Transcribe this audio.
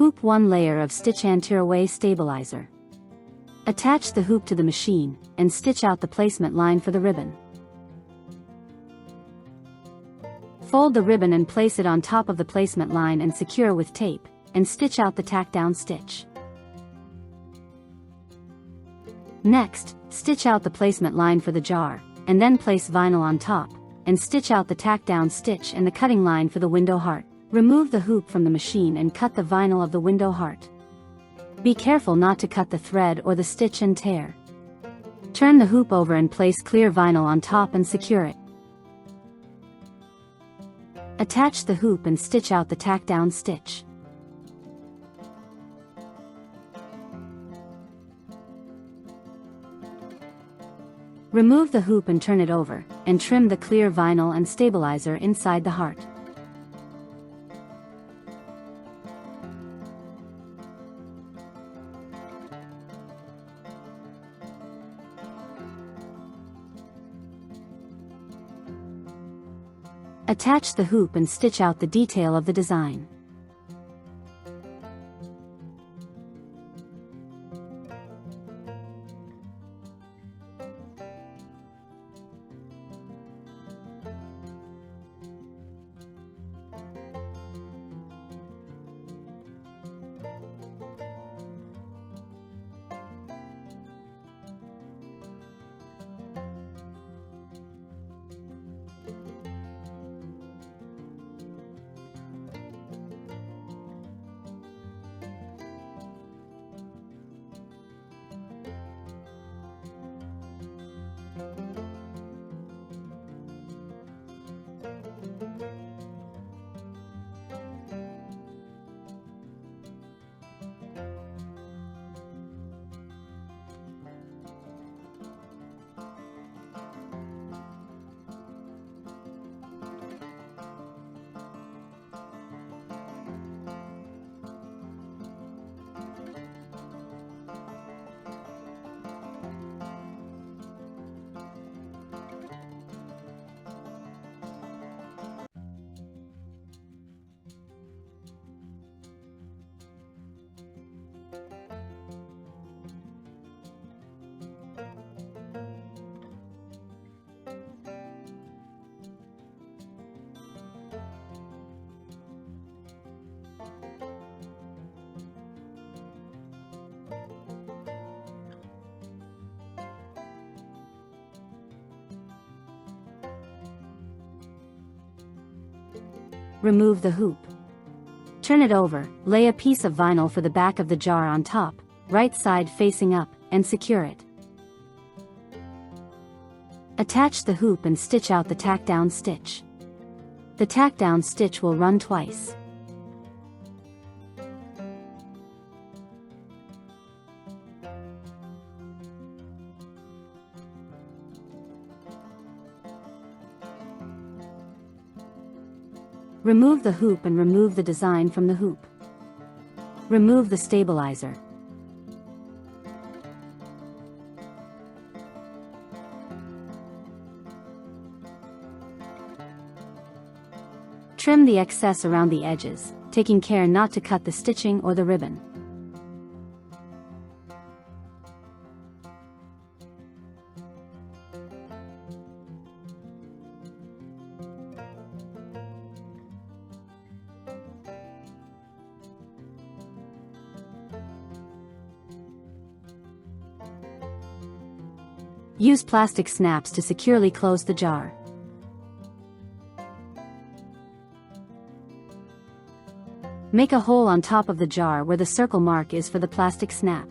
Hoop 1 layer of stitch anti-tearaway stabilizer. Attach the hoop to the machine, and stitch out the placement line for the ribbon. Fold the ribbon and place it on top of the placement line and secure with tape, and stitch out the tack down stitch. Next, stitch out the placement line for the jar, and then place vinyl on top, and stitch out the tack down stitch and the cutting line for the window heart. Remove the hoop from the machine and cut the vinyl of the window heart. Be careful not to cut the thread or the stitch and tear. Turn the hoop over and place clear vinyl on top and secure it. Attach the hoop and stitch out the tack down stitch. Remove the hoop and turn it over, and trim the clear vinyl and stabilizer inside the heart. Attach the hoop and stitch out the detail of the design. Remove the hoop. Turn it over, lay a piece of vinyl for the back of the jar on top, right side facing up, and secure it. Attach the hoop and stitch out the tack down stitch. The tack down stitch will run twice. Remove the hoop and remove the design from the hoop. Remove the stabilizer. Trim the excess around the edges, taking care not to cut the stitching or the ribbon. Use plastic snaps to securely close the jar. Make a hole on top of the jar where the circle mark is for the plastic snap.